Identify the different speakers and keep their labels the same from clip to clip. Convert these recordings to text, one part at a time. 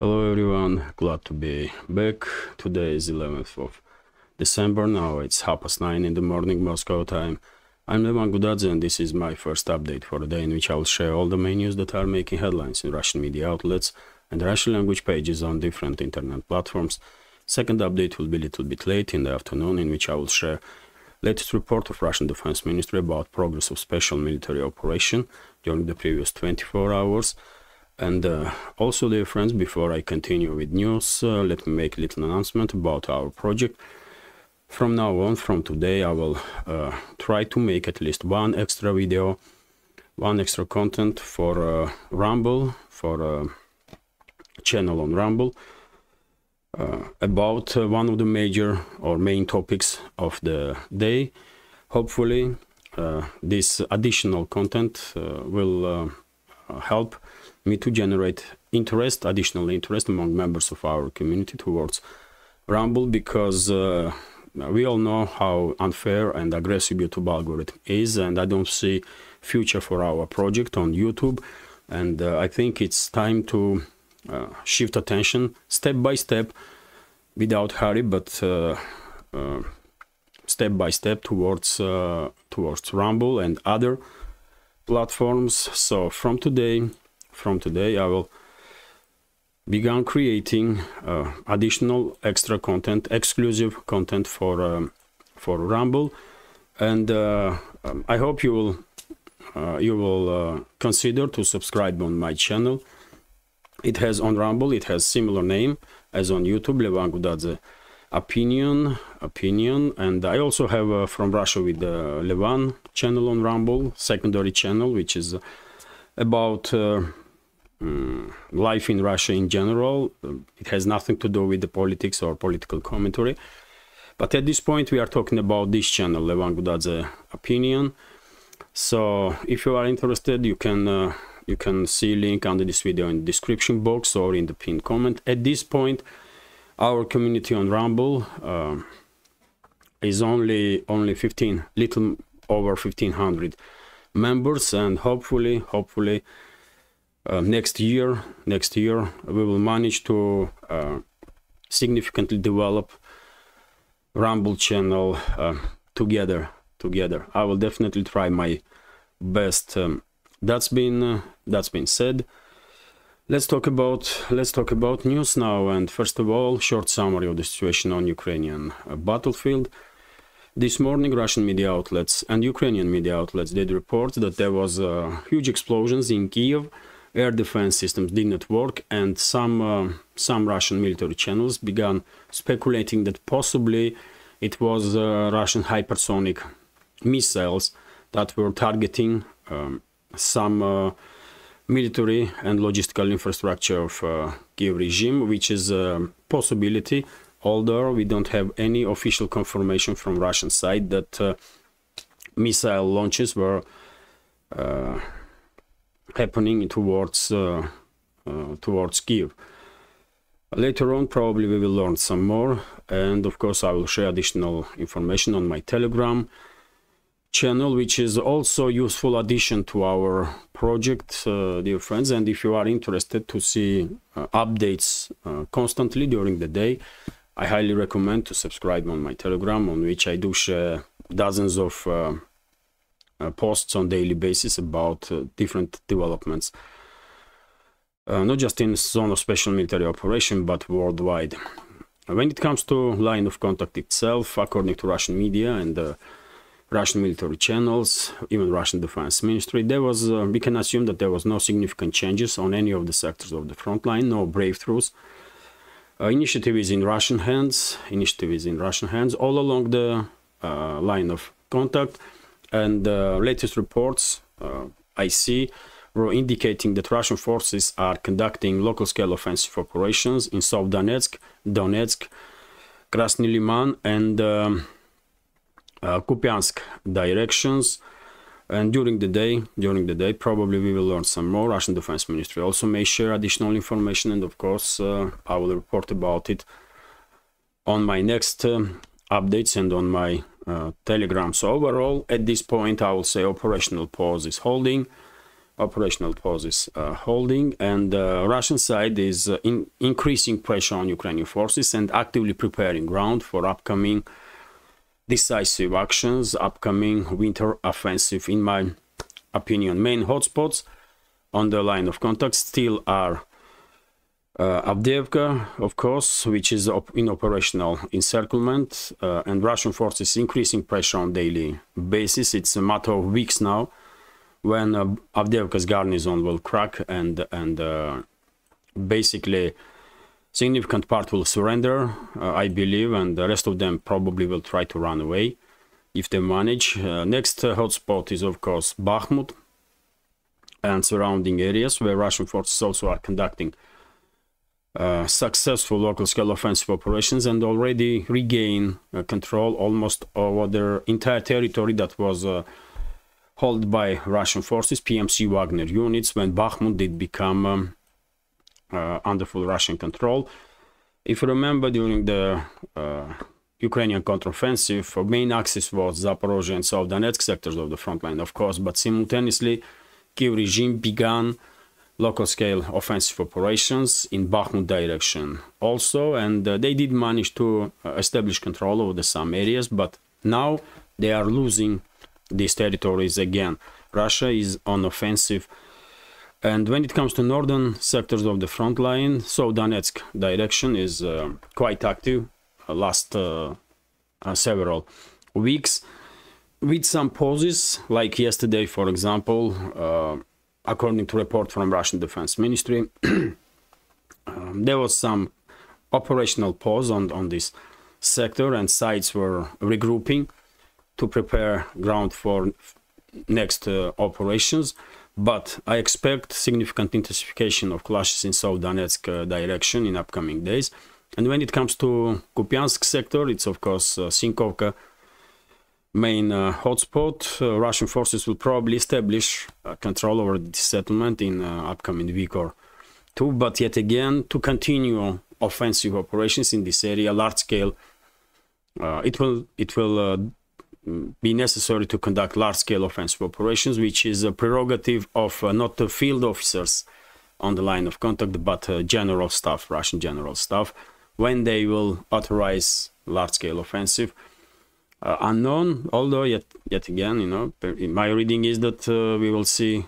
Speaker 1: Hello everyone, glad to be back. Today is 11th of December, now it's 9:30 in the morning Moscow time. I'm Levan Gudadze and this is my first update for the day in which I will share all the main news that are making headlines in Russian media outlets and Russian language pages on different internet platforms. Second update will be a little bit late in the afternoon, in which I will share latest report of Russian Defense Ministry about progress of special military operation during the previous 24 hours. And also, dear friends, before I continue with news, let me make a little announcement about our project. From now on, from today, I will try to make at least one extra video, one extra content for Rumble, for a channel on Rumble, about one of the major or main topics of the day. Hopefully, this additional content will help me to generate interest, additional interest among members of our community towards Rumble, because we all know how unfair and aggressive YouTube algorithm is, and I don't see future for our project on YouTube. And I think it's time to shift attention step by step, without hurry, but step by step towards Rumble and other platforms. So from today I will begin creating additional extra content, exclusive content for Rumble, and I hope you will consider to subscribe on my channel. It has on Rumble, it has similar name as on YouTube, Levan Gudadze opinion, and I also have from Russia with the Levan channel on Rumble, secondary channel, which is about life in Russia in general. It has nothing to do with the politics or political commentary, but at this point we are talking about this channel, Levan Gudadze opinion. So if you are interested, you can see link under this video in the description box or in the pinned comment. At this point, our community on Rumble is only 15, little over 1500 members, and hopefully next year we will manage to significantly develop Rumble channel together. I will definitely try my best. That's been said. Let's talk about news now, and first of all, short summary of the situation on Ukrainian battlefield. This morning, Russian media outlets and Ukrainian media outlets did report that there was huge explosions in Kiev. Air defense systems did not work, and some Russian military channels began speculating that possibly it was Russian hypersonic missiles that were targeting some military and logistical infrastructure of Kiev regime, which is a possibility, although we don't have any official confirmation from Russian side that missile launches were happening towards Kiev. Later on, probably we will learn some more, and of course I will share additional information on my Telegram channel, which is also useful addition to our project, dear friends. And if you are interested to see updates constantly during the day, I highly recommend to subscribe on my Telegram, on which I do share dozens of posts on daily basis about different developments, not just in zone of special military operation, but worldwide. When it comes to line of contact itself, according to Russian media and Russian military channels, even Russian Defense Ministry, there was we can assume that there was no significant changes on any of the sectors of the front line, no breakthroughs. Initiative is in Russian hands. All along the line of contact, and latest reports I see were indicating that Russian forces are conducting local-scale offensive operations in South Donetsk, Krasny Liman, and Kupiansk directions. And during the day probably we will learn some more. Russian Defense Ministry also may share additional information, and of course I will report about it on my next updates and on my Telegram. So overall, at this point, I will say operational pause is holding. operational pause is holding, and the Russian side is increasing pressure on Ukrainian forces and actively preparing ground for upcoming decisive actions, upcoming winter offensive. In my opinion, main hotspots on the line of contact still are Avdiivka, of course, which is in operational encirclement, and Russian forces increasing pressure on daily basis. It's a matter of weeks now when Avdiivka's garrison will crack and basically significant part will surrender, I believe, and the rest of them probably will try to run away if they manage. Next hotspot is, of course, Bakhmut and surrounding areas, where Russian forces also are conducting successful local-scale offensive operations and already regain control almost over their entire territory that was held by Russian forces, PMC Wagner units, when Bakhmut did become under full Russian control. If you remember, during the Ukrainian counteroffensive, our main axis was Zaporozhye and South Donetsk sectors of the front line, of course, but simultaneously Kiev regime began local-scale offensive operations in Bakhmut direction also, and they did manage to establish control over some areas, but now they are losing these territories again. Russia is on offensive, and when it comes to northern sectors of the front line, so Donetsk direction is quite active last several weeks, with some pauses, like yesterday, for example. According to report from Russian Defense Ministry, there was some operational pause on this sector, and sides were regrouping to prepare ground for next operations. But I expect significant intensification of clashes in South Donetsk direction in upcoming days. And when it comes to Kupiansk sector, it's of course Sinkovka main hotspot. Russian forces will probably establish control over this settlement in upcoming week or two, but yet again, to continue offensive operations in this area, large scale, it will be necessary to conduct large scale offensive operations, which is a prerogative of not the field officers on the line of contact, but general staff, Russian general staff, when they will authorize large scale offensive. Unknown, although yet again, you know, my reading is that we will see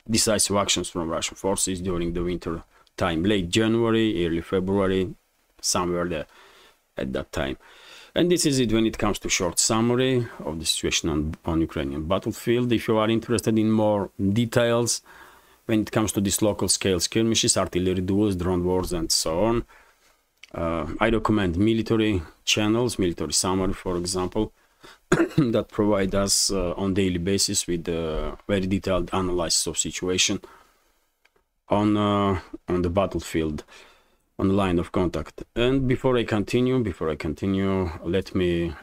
Speaker 1: decisive actions from Russian forces during the winter time, late January, early February, somewhere there at that time. And this is it when it comes to short summary of the situation on Ukrainian battlefield. If you are interested in more details when it comes to these local scale skirmishes, artillery duels, drone wars, and so on, I recommend military channels, military summary, for example, that provide us on daily basis with very detailed analysis of situation on the battlefield, on the line of contact. And before I continue, let me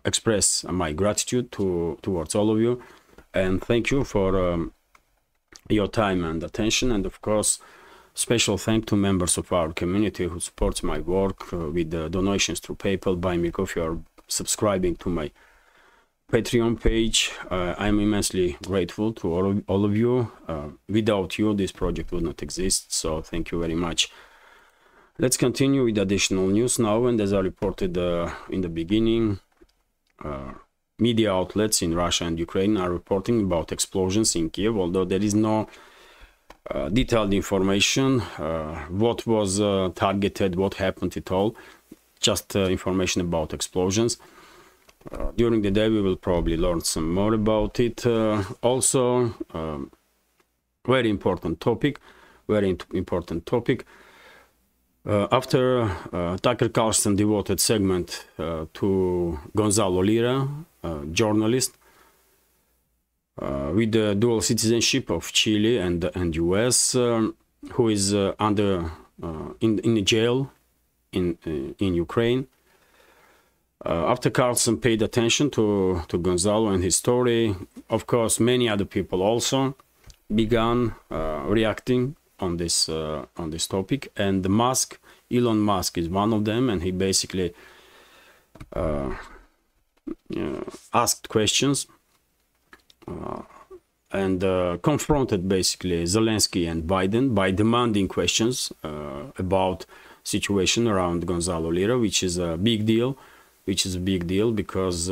Speaker 1: express my gratitude towards all of you, and thank you for your time and attention, and of course, special thanks to members of our community who supports my work with donations through PayPal, Buy Me Coffee, or subscribing to my Patreon page. I'm immensely grateful to all of you. Without you, this project would not exist, so thank you very much. Let's continue with additional news now, and as I reported in the beginning, media outlets in Russia and Ukraine are reporting about explosions in Kiev, although there is no detailed information, what was targeted, what happened at all, just information about explosions. During the day we will probably learn some more about it. Also, very important topic. After Tucker Carlson devoted segment to Gonzalo Lira, journalist, with the dual citizenship of Chile and US, who is in jail in Ukraine. After Carlson paid attention to Gonzalo and his story, of course, many other people also began reacting on this topic, and Elon Musk is one of them, and he basically asked questions confronted basically Zelensky and Biden by demanding questions about situation around Gonzalo Lira, which is a big deal. Because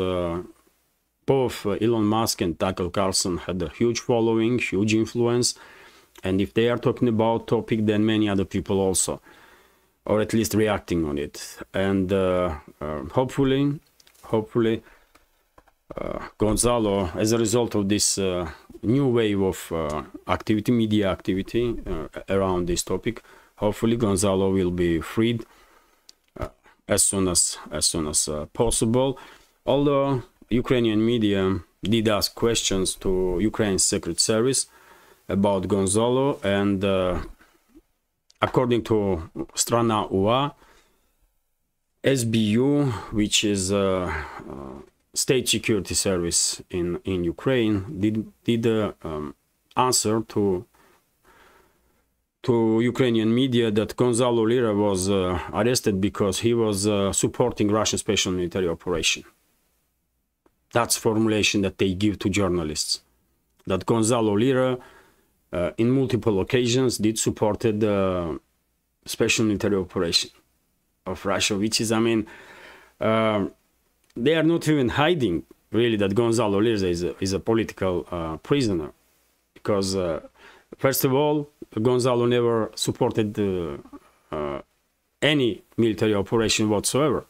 Speaker 1: both Elon Musk and Tucker Carlson had a huge following, huge influence, and if they are talking about topic, then many other people also, or at least reacting on it. And hopefully Gonzalo, as a result of this new wave of media activity around this topic, hopefully Gonzalo will be freed as soon as possible. Although Ukrainian media did ask questions to Ukraine's Secret Service about Gonzalo, and according to Strana UA, SBU, which is state security service in Ukraine, did answer to Ukrainian media that Gonzalo Lira was arrested because he was supporting Russian special military operation. That's formulation that they give to journalists, that Gonzalo Lira in multiple occasions did supported the special military operation of Russia, which is, I mean, they are not even hiding really that Gonzalo Lira is a political prisoner, because first of all, Gonzalo never supported any military operation whatsoever.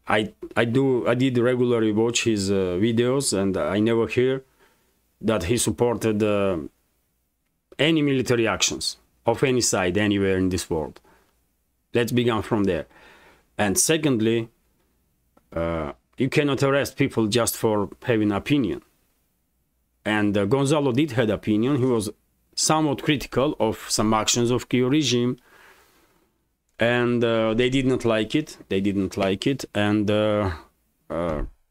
Speaker 1: I did regularly watch his videos, and I never hear that he supported any military actions of any side anywhere in this world. Let's begin from there. And secondly, you cannot arrest people just for having opinion. And Gonzalo did have opinion. He was somewhat critical of some actions of Kyiv regime, and they did not like it. And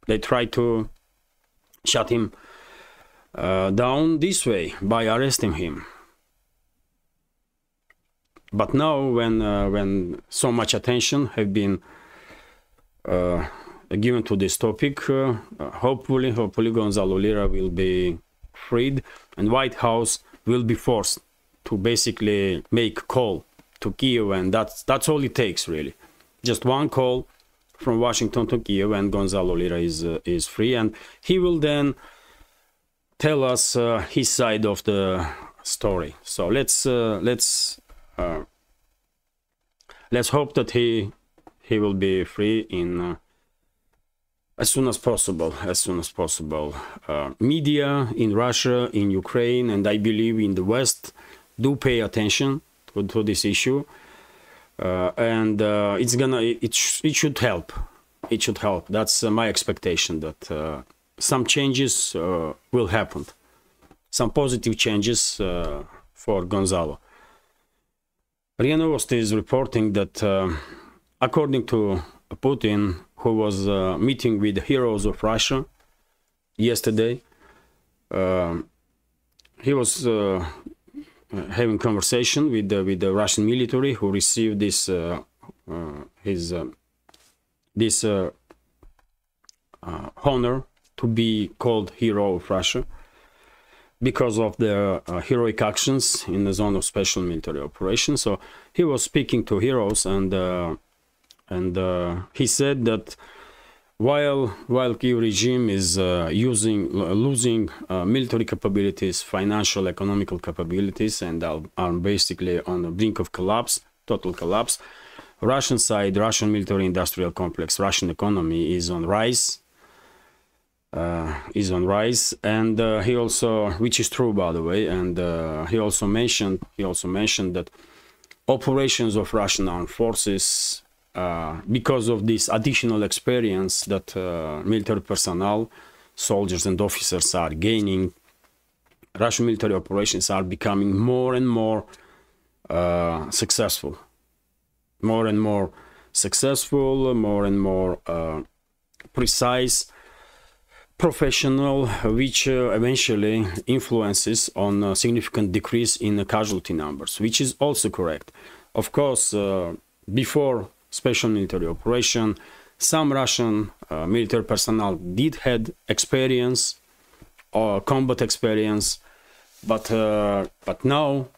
Speaker 1: they tried to shut him down this way by arresting him. But now, when so much attention have been given to this topic, hopefully Gonzalo Lira will be freed, and White House will be forced to basically make a call to Kyiv, and that's all it takes, really. Just one call from Washington to Kyiv, and Gonzalo Lira is free, and he will then tell us his side of the story. So let's hope that he will be free in as soon as possible. Media in Russia, in Ukraine, and I believe in the West do pay attention to this issue, and it should help. That's my expectation, that some changes will happen, some positive changes for Gonzalo. RIA Novosti is reporting that according to Putin, who was meeting with the heroes of Russia yesterday, he was having conversation with the Russian military, who received this honor to be called hero of Russia because of their heroic actions in the zone of special military operations. So he was speaking to heroes, and he said that while Kyiv regime is losing military capabilities, financial, economical capabilities, and are basically on the brink of collapse, total collapse, Russian side, Russian military industrial complex, Russian economy is on rise. And he also, which is true by the way, and he also mentioned that operations of Russian armed forces, because of this additional experience that military personnel, soldiers and officers are gaining, Russian military operations are becoming more and more successful, more and more precise, professional, which eventually influences on a significant decrease in the casualty numbers, which is also correct. Of course, before special military operation, some Russian military personnel did had experience combat experience, but now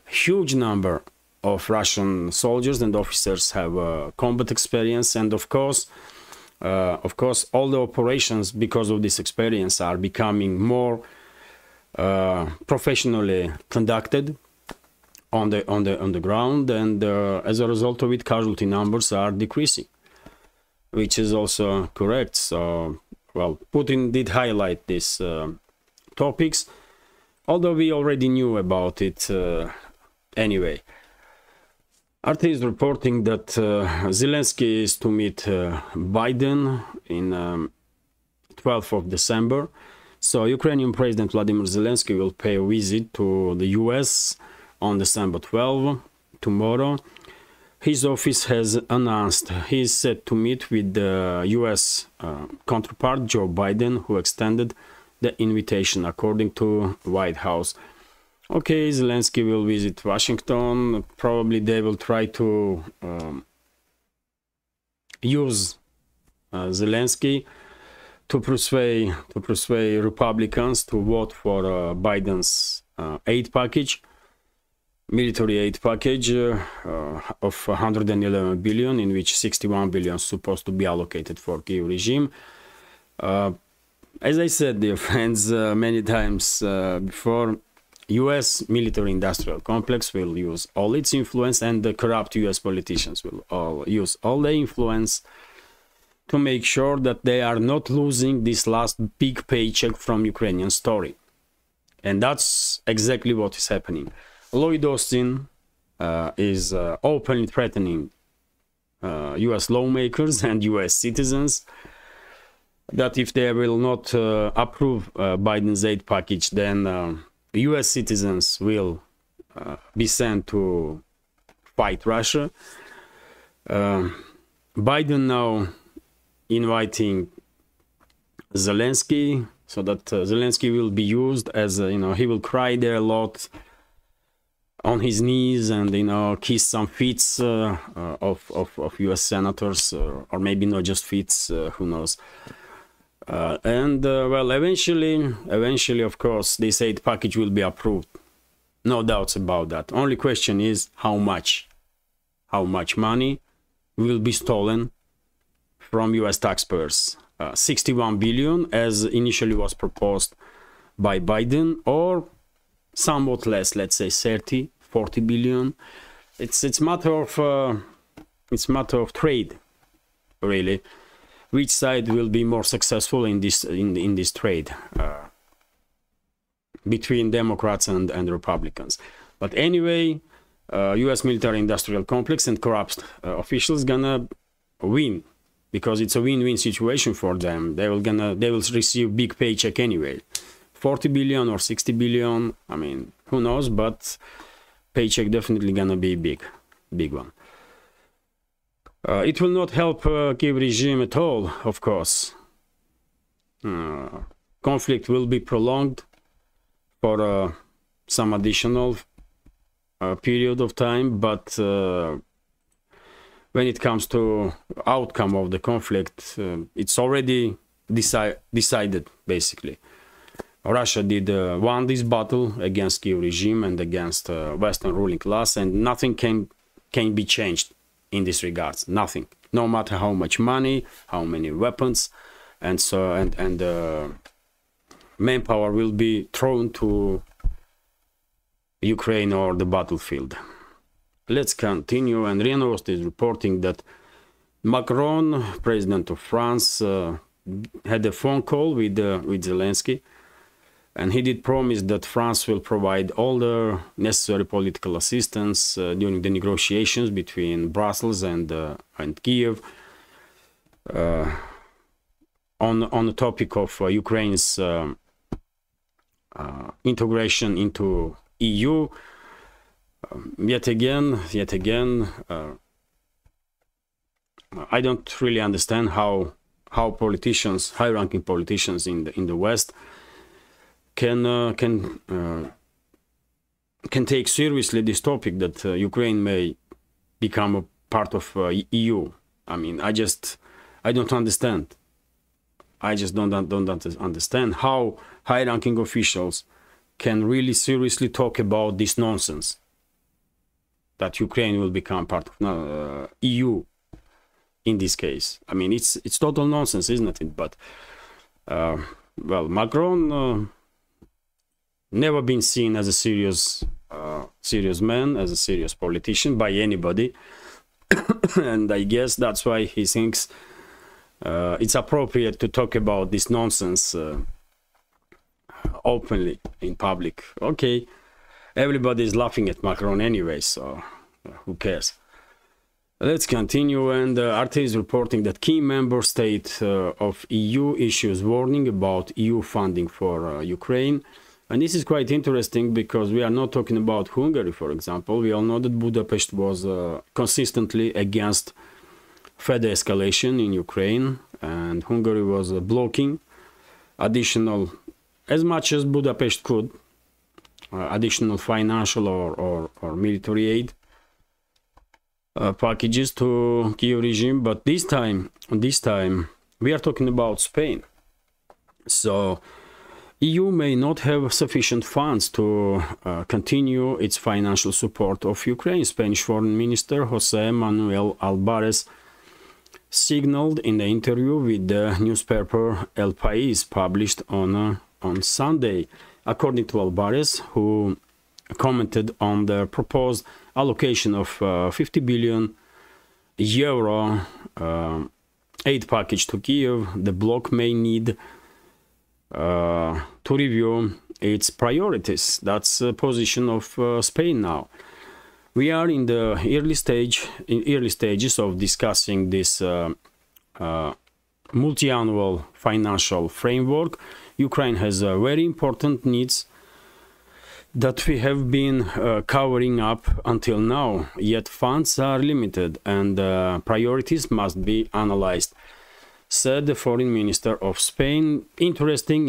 Speaker 1: huge number of Russian soldiers and officers have combat experience, and of course all the operations, because of this experience, are becoming more professionally conducted on the ground, and as a result of it, casualty numbers are decreasing, which is also correct. So, well, Putin did highlight these topics, although we already knew about it anyway. RT is reporting that Zelensky is to meet Biden in 12th of December. So Ukrainian President Vladimir Zelensky will pay a visit to the US on December 12, tomorrow. His office has announced he is set to meet with the US counterpart Joe Biden, who extended the invitation, according to White House. Okay, Zelensky will visit Washington. Probably they will try to use Zelensky to persuade Republicans to vote for Biden's aid package, military aid package of 111 billion, in which 61 billion is supposed to be allocated for Kyiv regime. As I said, dear friends, many times before, US military-industrial complex will use all its influence, and the corrupt US politicians will all use all their influence to make sure that they are not losing this last big paycheck from Ukrainian story. And that's exactly what is happening. Lloyd Austin is openly threatening US lawmakers and US citizens that if they will not approve Biden's aid package, then US citizens will be sent to fight Russia. Biden now inviting Zelensky, so that Zelensky will be used as, he will cry there a lot on his knees and, kiss some feet of US senators, or maybe not just feet, who knows. Well, eventually, of course, this aid package will be approved. No doubts about that. Only question is how much money will be stolen from US taxpayers. 61 billion, as initially was proposed by Biden, or somewhat less, let's say 30, 40 billion. It's matter of trade, really. Which side will be more successful in this trade between Democrats and Republicans? But anyway, U.S. military-industrial complex and corrupt officials gonna win, because it's a win-win situation for them. They will receive big paycheck anyway, 40 billion or 60 billion. I mean, who knows? But paycheck definitely gonna be big one. It will not help Kyiv regime at all, of course. Conflict will be prolonged for some additional period of time, but when it comes to outcome of the conflict, it's already decided, basically. Russia did won this battle against Kyiv regime and against Western ruling class, and nothing can be changed in this regards. Nothing, no matter how much money, how many weapons, and manpower will be thrown to Ukraine or the battlefield. Let's continue. And RIA Novosti is reporting that Macron, president of France, had a phone call with Zelensky, and he did promise that France will provide all the necessary political assistance during the negotiations between Brussels and Kyiv on the topic of Ukraine's integration into EU. Yet again, I don't really understand how politicians, high-ranking politicians in the West, can take seriously this topic that Ukraine may become a part of EU. I mean, I don't understand. I just don't understand how high-ranking officials can really seriously talk about this nonsense, that Ukraine will become part of EU in this case. I mean, it's total nonsense, isn't it? But well, Macron never been seen as a serious man, as a serious politician by anybody, and I guess that's why he thinks it's appropriate to talk about this nonsense openly in public. Okay, everybody is laughing at Macron anyway, so who cares? Let's continue. And RT is reporting that key member state of EU issues warning about EU funding for Ukraine. And this is quite interesting because we are not talking about Hungary, for example. We all know that Budapest was consistently against further escalation in Ukraine, and Hungary was blocking additional, as much as Budapest could, additional financial or military aid packages to Kiev regime. But this time we are talking about Spain. So EU may not have sufficient funds to continue its financial support of Ukraine. Spanish Foreign Minister José Manuel Álvarez signaled in the interview with the newspaper El País, published on Sunday. According to Álvarez, who commented on the proposed allocation of 50 billion euro aid package to Kiev, the bloc may need to review its priorities. That's the position of Spain now. We are in the early stages of discussing this multi-annual financial framework. Ukraine has very important needs that we have been covering up until now, yet funds are limited and priorities must be analyzed, said the foreign minister of Spain. Interesting,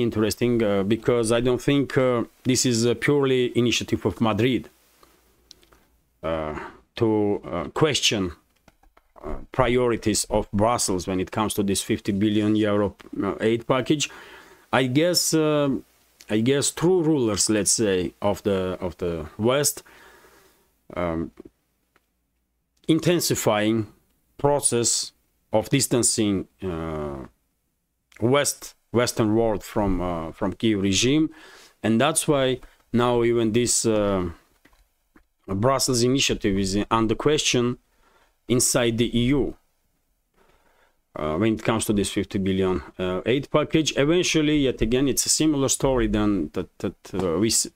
Speaker 1: because I don't think this is a purely initiative of Madrid to question priorities of Brussels when it comes to this 50 billion euro aid package. I guess true rulers, let's say, of the West, intensifying process of distancing Western world from Kiev regime, and that's why now even this Brussels initiative is under question inside the EU. When it comes to this 50 billion aid package, eventually, yet again, it's a similar story than that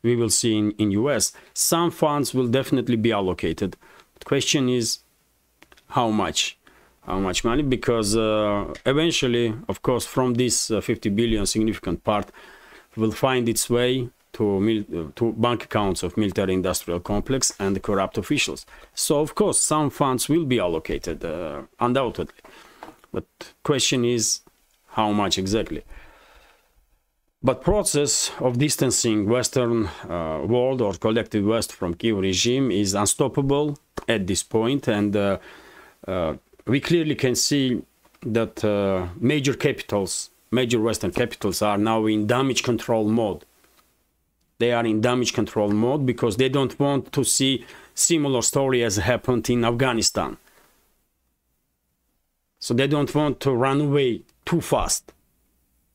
Speaker 1: we will see in US. Some funds will definitely be allocated. The question is how much money, because eventually, of course, from this 50 billion, significant part will find its way to bank accounts of military industrial complex and the corrupt officials. So, of course, some funds will be allocated, undoubtedly. But question is how much exactly. But process of distancing Western world or collective West from Kiev regime is unstoppable at this point, and we clearly can see that major Western capitals are now in damage control mode. They are in damage control mode because they don't want to see similar story as happened in Afghanistan. So they don't want to run away too fast.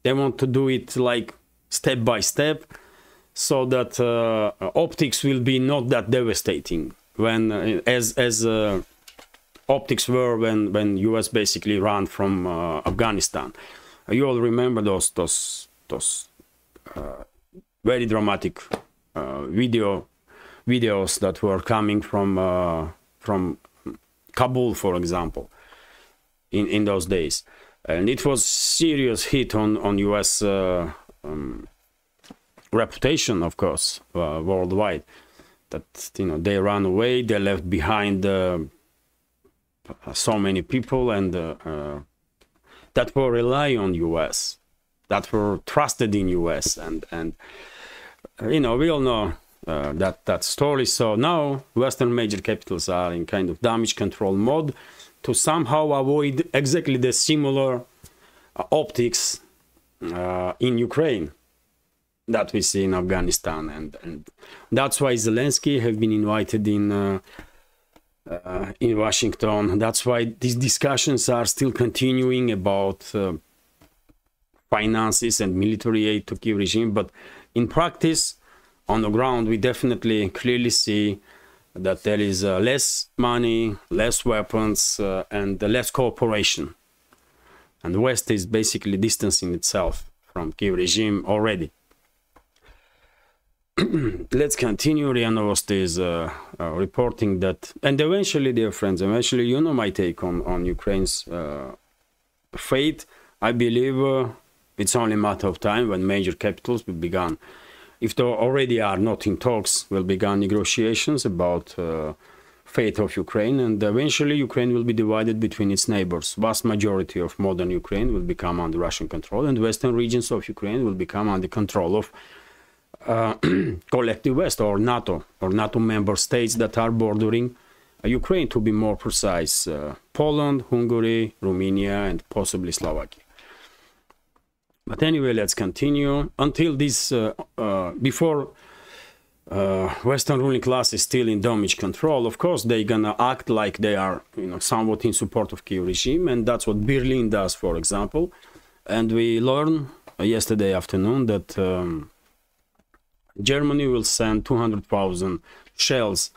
Speaker 1: They want to do it like step by step, so that optics will be not that devastating when as optics were when US basically ran from Afghanistan. You all remember those very dramatic videos that were coming from Kabul, for example. In those days, and it was serious hit on US reputation, of course, worldwide. That they ran away, they left behind so many people, and that were rely on US, that were trusted in US, and we all know that story. So now Western major capitals are in kind of damage control mode, to somehow avoid exactly the similar optics in Ukraine that we see in Afghanistan, and that's why Zelensky have been invited in Washington. That's why these discussions are still continuing about finances and military aid to Kiev regime. But in practice, on the ground, we definitely clearly see that there is less money, less weapons, and less cooperation. And the West is basically distancing itself from Kiev regime already. Let's continue. RIA Novosti is reporting that, and eventually, dear friends, eventually, you know my take on Ukraine's fate. I believe it's only a matter of time when major capitals will begin, if they already are not in talks, will begin negotiations about fate of Ukraine, and eventually Ukraine will be divided between its neighbors. Vast majority of modern Ukraine will become under Russian control, and western regions of Ukraine will become under control of collective West or NATO member states that are bordering Ukraine, to be more precise, Poland, Hungary, Romania, and possibly Slovakia. But anyway, let's continue. Until this, before Western ruling class is still in damage control, of course, they're gonna act like they are, somewhat in support of Kiev regime, and that's what Berlin does, for example. And we learned yesterday afternoon that Germany will send 200,000 shells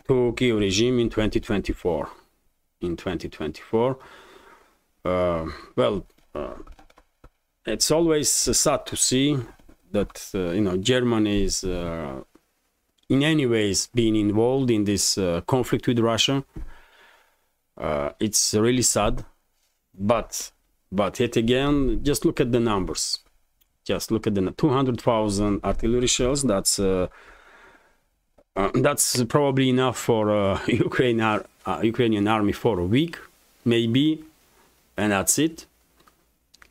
Speaker 1: to Kiev regime in 2024. It's always sad to see that Germany is in any ways being involved in this conflict with Russia. It's really sad, but yet again, just look at the numbers. Just look at the 200,000 artillery shells. That's probably enough for Ukrainian army for a week, maybe, and that's it.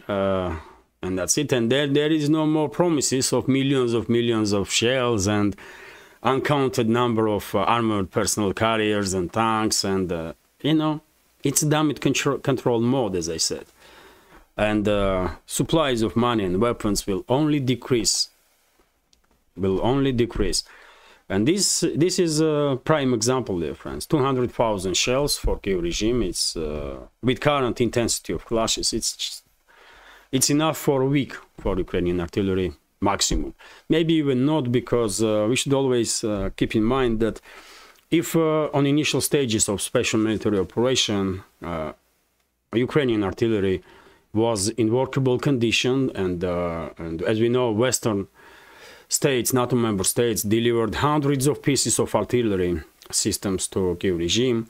Speaker 1: And there is no more promises of millions of shells and uncounted number of armored personnel carriers and tanks, and it's damage control mode, as I said. And supplies of money and weapons will only decrease. And this is a prime example, dear friends. 200,000 shells for Kiev regime. It's with current intensity of clashes, it's enough for a week for Ukrainian artillery maximum. Maybe even not, because we should always keep in mind that if on initial stages of special military operation, Ukrainian artillery was in workable condition, and as we know, Western states, NATO member states, delivered hundreds of pieces of artillery systems to Kiev regime.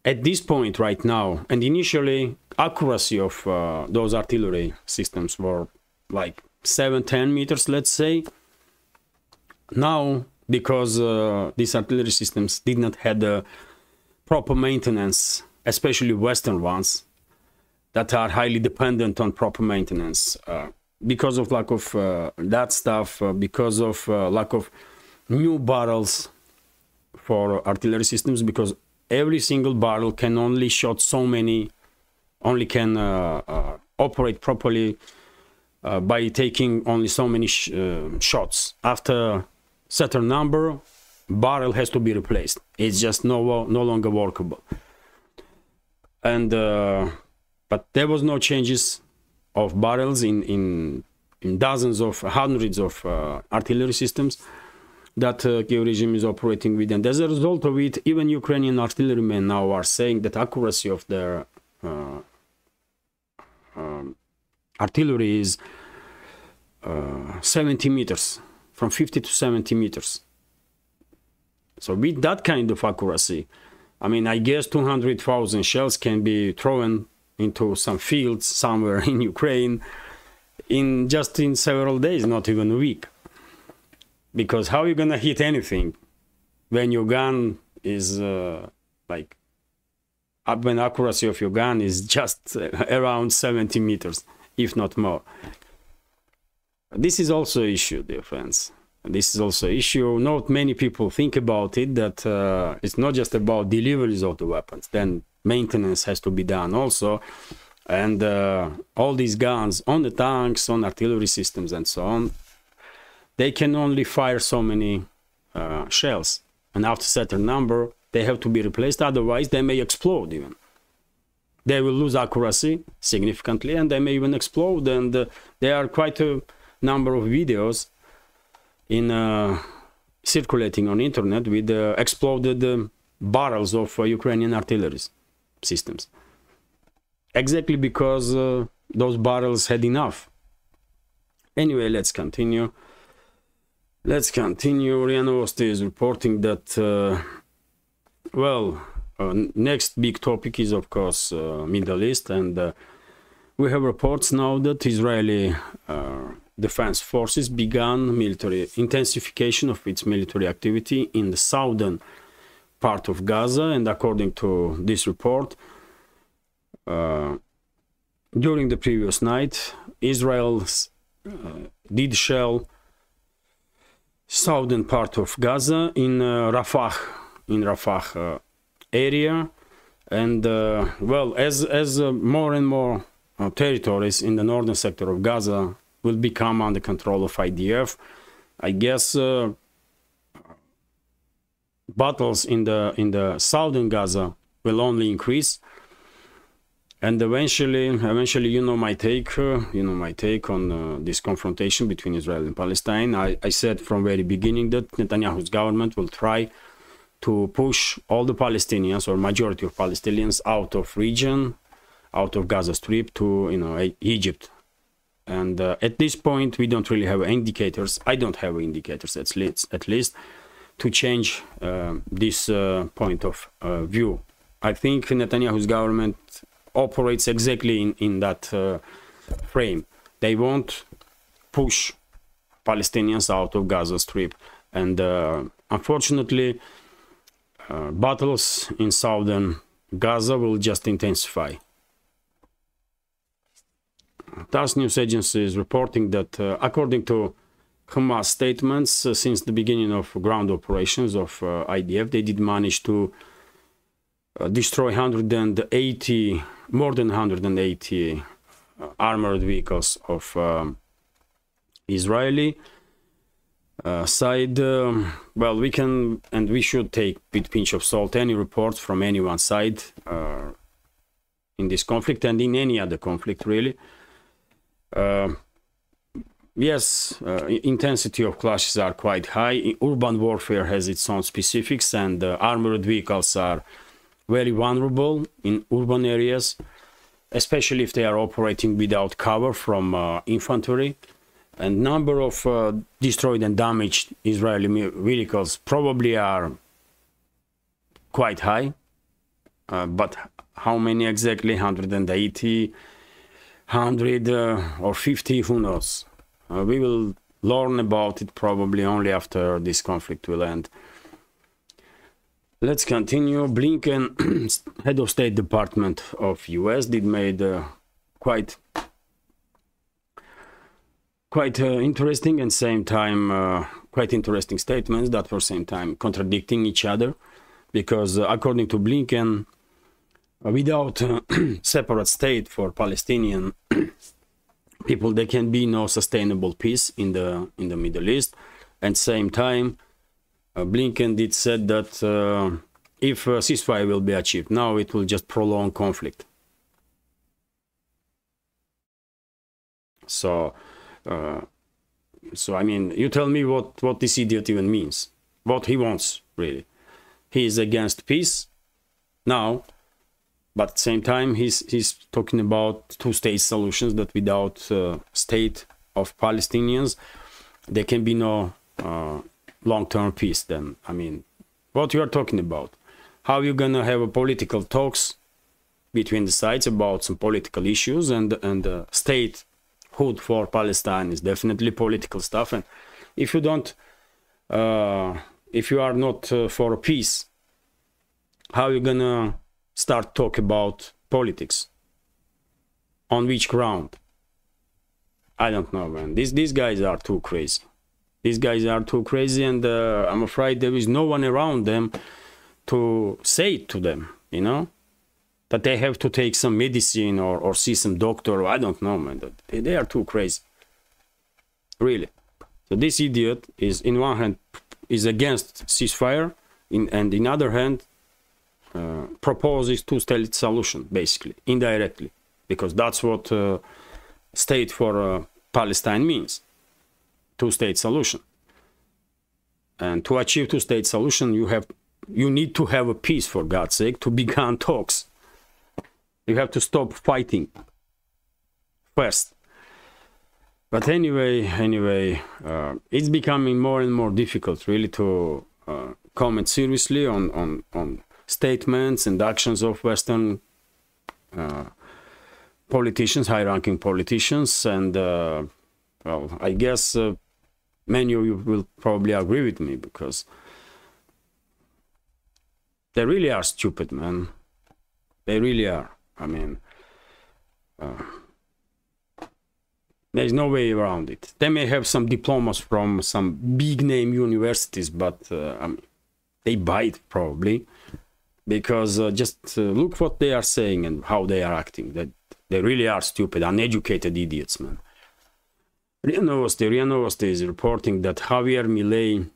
Speaker 1: At this point right now, and initially, accuracy of those artillery systems were like 7-10 meters, let's say. Now, because these artillery systems did not have the proper maintenance, especially Western ones, that are highly dependent on proper maintenance, because of lack of that stuff, because of lack of new barrels for artillery systems, because every single barrel can only shoot so many, only can operate properly by taking only so many shots. After certain number, barrel has to be replaced. It's just no longer workable. And but there was no changes of barrels in dozens of hundreds of artillery systems that Kiev regime is operating with, and as a result of it, even Ukrainian artillerymen now are saying that accuracy of their artillery is 70 meters, from 50 to 70 meters. So with that kind of accuracy, I mean, I guess 200,000 shells can be thrown into some fields somewhere in Ukraine in several days, not even a week. Because how are you gonna hit anything when your gun is when accuracy of your gun is just around 70 meters, if not more? This is also an issue, dear friends. This is also an issue. Not many people think about it, that it's not just about deliveries of the weapons. Then maintenance has to be done also. and all these guns on the tanks, on artillery systems and so on, they can only fire so many shells, and after a certain number they have to be replaced, otherwise they may explode even. They will lose accuracy significantly and they may even explode, and there are quite a number of videos in circulating on internet with exploded barrels of Ukrainian artillery systems, exactly because those barrels had enough. Anyway, let's continue. RIA Novosti is reporting that next big topic is of course Middle East, and we have reports now that Israeli defense forces began military intensification of its military activity in the southern part of Gaza, and according to this report, during the previous night, Israel did shell southern part of Gaza in Rafah area, and as more and more territories in the northern sector of Gaza will become under control of IDF, I guess battles in the southern Gaza will only increase, and eventually you know my take on this confrontation between Israel and Palestine. I said from very beginning that Netanyahu's government will try to push all the Palestinians, or majority of Palestinians, out of region, out of Gaza Strip to Egypt. And at this point we don't really have indicators. I don't have indicators at least to change this point of view. I think Netanyahu's government operates exactly in that frame. They won't push Palestinians out of Gaza Strip, and unfortunately battles in southern Gaza will just intensify. TASS news agency is reporting that according to Hamas statements, since the beginning of ground operations of IDF, they did manage to destroy more than 180 armored vehicles of Israeli side. We can and we should take with a pinch of salt any reports from any one side in this conflict and in any other conflict, really. Intensity of clashes are quite high. Urban warfare has its own specifics, and armored vehicles are very vulnerable in urban areas, especially if they are operating without cover from infantry. And number of destroyed and damaged Israeli vehicles probably are quite high, but how many exactly? 180, 100 or 50, who knows? We will learn about it probably only after this conflict will end. Let's continue. Blinken, head of State Department of US, did made quite interesting and same time quite interesting statements that were same time contradicting each other, because according to Blinken, without a separate state for Palestinian people, there can be no sustainable peace in the Middle East. And same time, Blinken did said that if a ceasefire will be achieved now, it will just prolong conflict. So I mean, you tell me what this idiot even means, what he wants really. He is against peace now, but at the same time he's talking about two-state solutions, that without state of Palestinians there can be no long-term peace. Then I mean, what you are talking about? How you gonna have a political talks between the sides about some political issues, and statehood for Palestine is definitely political stuff. And if you don't, if you are not for peace, how you gonna start talk about politics? On which ground? I don't know, man. These guys are too crazy. These guys are too crazy, and I'm afraid there is no one around them to say it to them, you know? that they have to take some medicine or see some doctor. I don't know, man. They are too crazy, really. So this idiot is, in one hand, is against ceasefire, and in other hand, proposes two-state solution, basically, indirectly, because that's what state for Palestine means, two-state solution. And to achieve two-state solution, you need to have a peace, for God's sake, to begin talks. You have to stop fighting first. But anyway, it's becoming more and more difficult, really, to comment seriously on statements and actions of Western politicians, high-ranking politicians, and well, I guess many of you will probably agree with me, because they really are stupid, man. They really are. I mean, there's no way around it. They may have some diplomas from some big-name universities, but I mean, they bite probably, because just look what they are saying and how they are acting. That they really are stupid, uneducated idiots, man. RIA Novosti is reporting that Javier Milei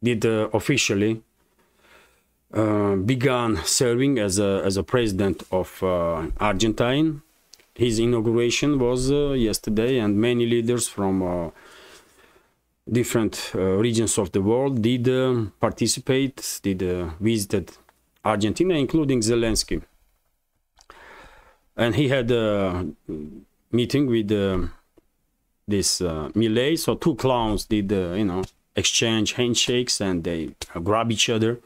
Speaker 1: did officially began serving as a president of Argentina. His inauguration was yesterday, and many leaders from different regions of the world did participate, did visited Argentina, including Zelensky. And he had a meeting with this Milei. So two clowns did, you know, exchange handshakes, and they grab each other.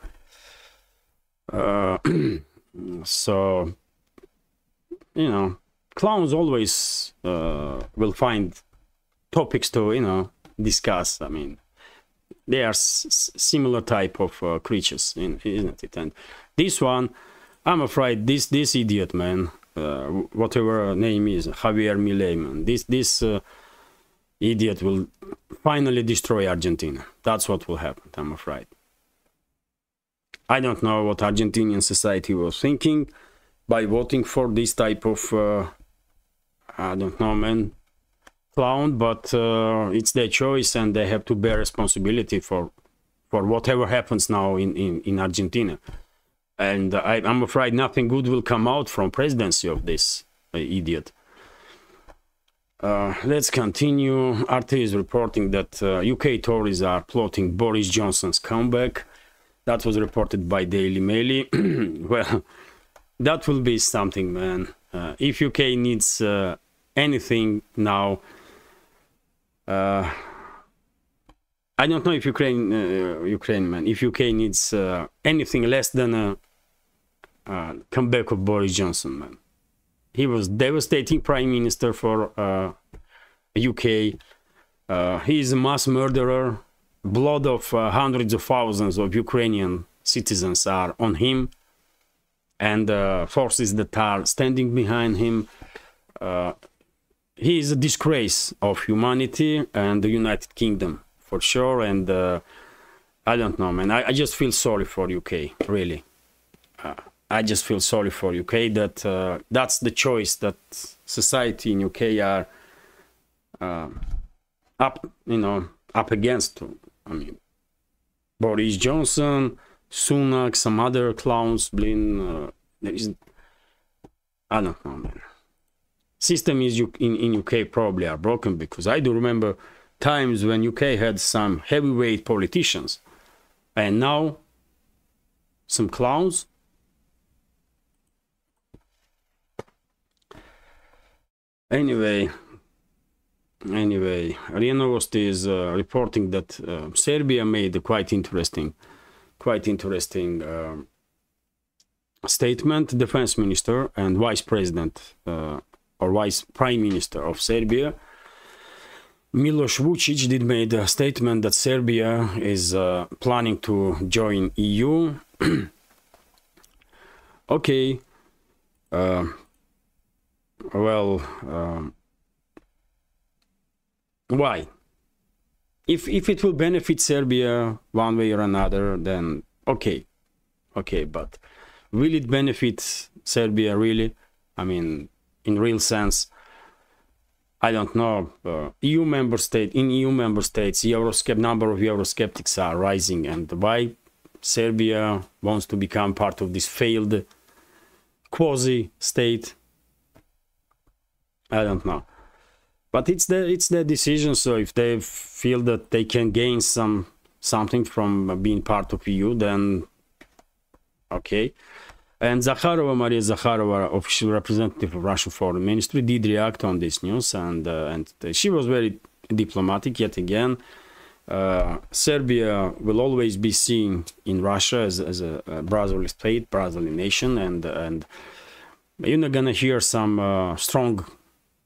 Speaker 1: So, you know, clowns always will find topics to, you know, discuss. I mean, they are similar type of creatures, isn't it? And this one, I'm afraid, this idiot, man, whatever her name is, Javier Milei, man, this idiot will finally destroy Argentina. That's what will happen, I'm afraid. I don't know what Argentinian society was thinking by voting for this type of, I don't know, man, clown, but it's their choice, and they have to bear responsibility for whatever happens now in Argentina. And I'm afraid nothing good will come out from presidency of this idiot. Let's continue. RT is reporting that UK Tories are plotting Boris Johnson's comeback. That was reported by Daily Mail. Well, that will be something, man. If UK needs anything now, I don't know if Ukraine, man, if UK needs anything less than a comeback of Boris Johnson, man. He was devastating prime minister for UK. He is a mass murderer. Blood of hundreds of thousands of Ukrainian citizens are on him, and forces that are standing behind him. He is a disgrace of humanity and the United Kingdom, for sure. And I don't know, man. I just feel sorry for UK, really. I just feel sorry for UK that that's the choice that society in UK are up against. I mean, Boris Johnson, Sunak, some other clowns, there is, I don't know, man. System is in UK probably are broken, because I do remember times when UK had some heavyweight politicians, and now some clowns. Anyway, RIA Novosti is reporting that Serbia made a quite interesting statement. Defense minister and vice president or vice prime minister of Serbia, Miloš Vučić, did made a statement that Serbia is planning to join EU. Okay. Well, why? If it will benefit Serbia one way or another, then okay, but will it benefit Serbia really? I mean, in real sense, I don't know. EU member state, in EU member states, number of Eurosceptics are rising, and why Serbia wants to become part of this failed quasi-state, I don't know. But it's their decision. So if they feel that they can gain something from being part of EU, then okay. And Zakharova, Maria Zakharova, official representative of Russian Foreign Ministry, did react on this news, and she was very diplomatic yet again. Serbia will always be seen in Russia as a brotherly state, brotherly nation, and you're not gonna hear some strong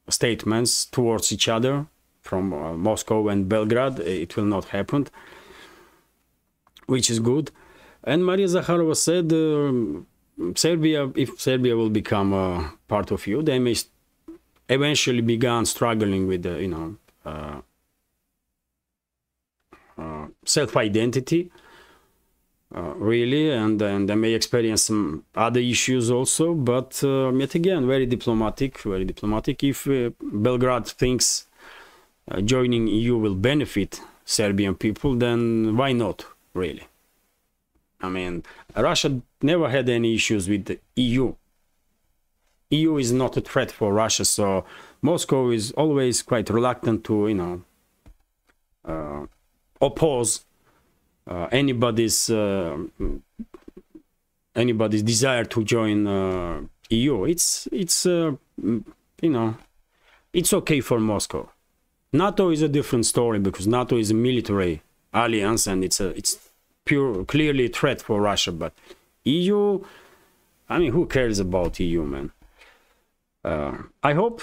Speaker 1: statements towards each other from Moscow and Belgrade. It will not happen, which is good. And Maria Zakharova said, Serbia, if Serbia will become a part of EU, they may eventually begin struggling with the, self-identity, really, and they may experience some other issues also. But yet again, very diplomatic, very diplomatic. If Belgrade thinks joining EU will benefit Serbian people, then why not, really? I mean, Russia never had any issues with the EU. EU is not a threat for Russia, so Moscow is always quite reluctant to, oppose anybody's desire to join EU. It's okay for Moscow. NATO is a different story, because NATO is a military alliance, and it's clearly a threat for Russia. But EU, I mean, who cares about EU, man? I hope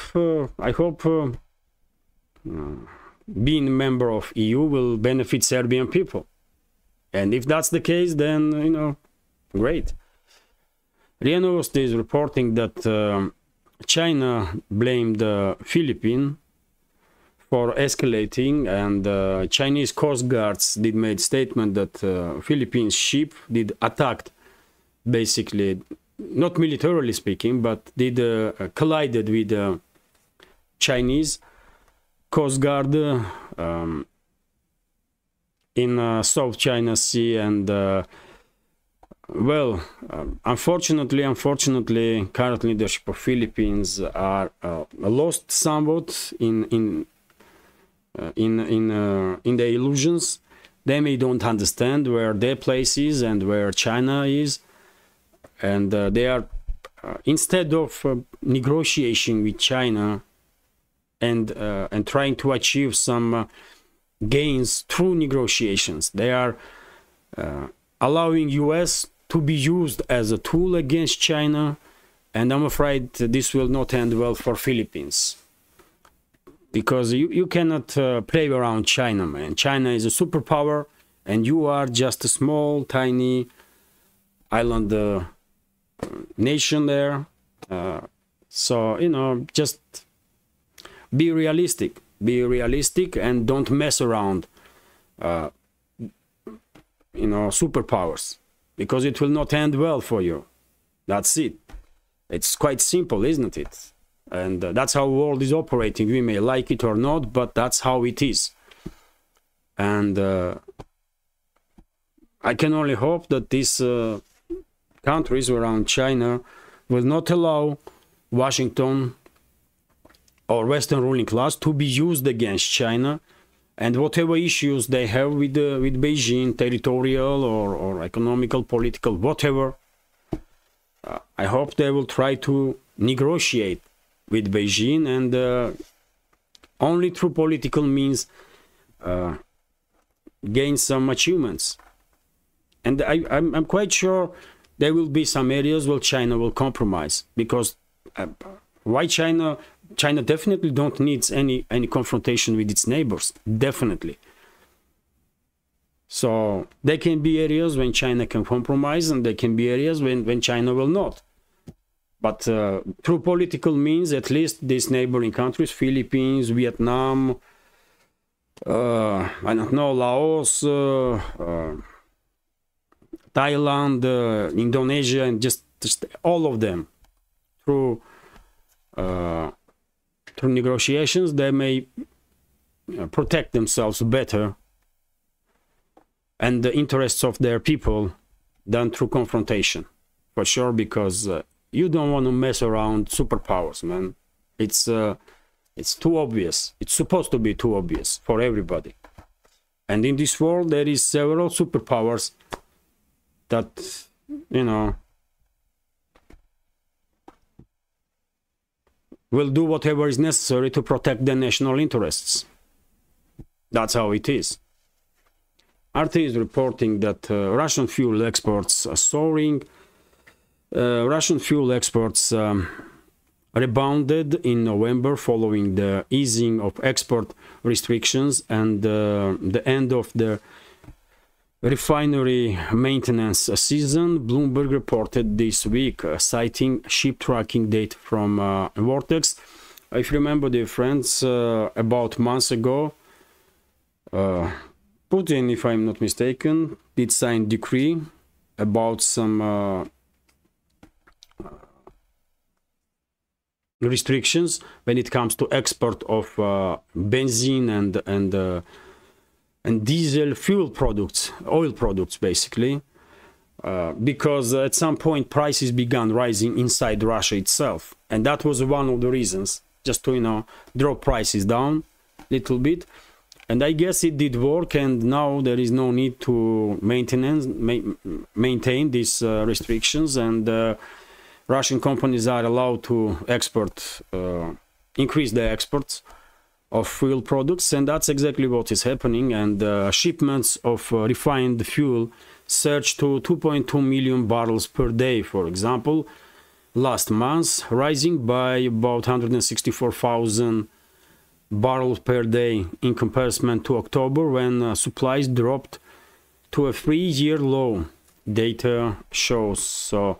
Speaker 1: being a member of EU will benefit Serbian people, and if that's the case, then great. RIA Novosti is reporting that China blamed the Philippines for escalating, and Chinese coast guards did made statement that Philippines ship did attacked, basically, not militarily speaking, but did collided with Chinese coast guard in South China Sea, and unfortunately, current leadership of Philippines are lost somewhat in the illusions. They don't understand where their place is and where China is, and they are instead of negotiating with China and trying to achieve some gains through negotiations, they are allowing US to be used as a tool against China, and I'm afraid this will not end well for Philippines. Because you cannot play around China, man. China is a superpower, and you are just a small, tiny island nation there. So, just be realistic. Be realistic and don't mess around, superpowers. Because it will not end well for you. That's it. It's quite simple, isn't it? And that's how the world is operating. We may like it or not, but that's how it is. And I can only hope that these countries around China will not allow Washington or Western ruling class to be used against China, and whatever issues they have with Beijing, territorial or economical, political, whatever, I hope they will try to negotiate with Beijing, and only through political means gain some achievements. And I'm quite sure there will be some areas where China will compromise, because why China definitely don't need any confrontation with its neighbors, definitely. So there can be areas when China can compromise, and there can be areas when China will not. But through political means, at least these neighboring countries, Philippines, Vietnam, I don't know, Laos, Thailand, Indonesia, and just just all of them, through negotiations, they may protect themselves better and the interests of their people than through confrontation, for sure, because you don't want to mess around superpowers, man. It's too obvious. It's supposed to be too obvious for everybody. And in this world, there is several superpowers that, you know, will do whatever is necessary to protect their national interests. That's how it is. RT is reporting that Russian fuel exports are soaring. Russian fuel exports rebounded in November following the easing of export restrictions and the end of the refinery maintenance season. Bloomberg reported this week, citing ship tracking data from Vortex. If you remember, dear friends, about months ago, Putin, if I'm not mistaken, did sign decree about some restrictions when it comes to export of benzene and diesel fuel products, oil products, basically, because at some point prices began rising inside Russia itself, and that was one of the reasons, just to, you know, drop prices down a little bit. And I guess it did work, and now there is no need to maintain these restrictions, and Russian companies are allowed to export, increase their exports of fuel products, and that's exactly what is happening. And shipments of refined fuel surged to 2.2 million barrels per day, for example, last month, rising by about 164,000 barrels per day in comparison to October, when supplies dropped to a 3-year low, data shows. So,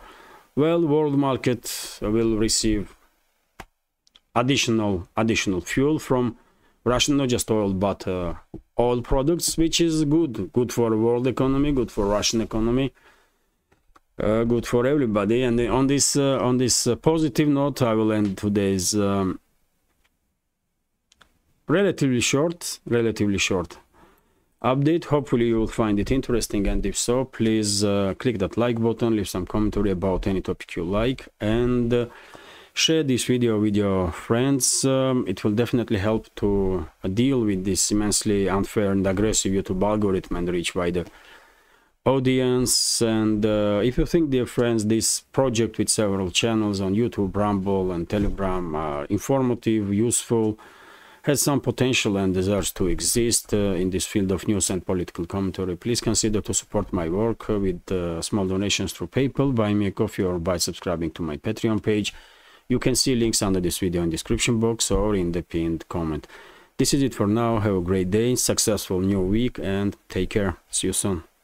Speaker 1: well, world market will receive additional fuel from Russian, not just oil, but oil products, which is good for the world economy, good for Russian economy, good for everybody. And on this positive note, I will end today's relatively short update. Hopefully you will find it interesting, and if so, please click that like button, leave some commentary about any topic you like, and share this video with your friends. It will definitely help to deal with this immensely unfair and aggressive YouTube algorithm and reach wider audience. And if you think, dear friends, this project with several channels on YouTube, Rumble and Telegram are informative, useful, has some potential and deserves to exist in this field of news and political commentary, please consider to support my work with small donations through PayPal, buy me a coffee, or by subscribing to my Patreon page. You can see links under this video in the description box or in the pinned comment. This is it for now. Have a great day, successful new week, and take care. See you soon.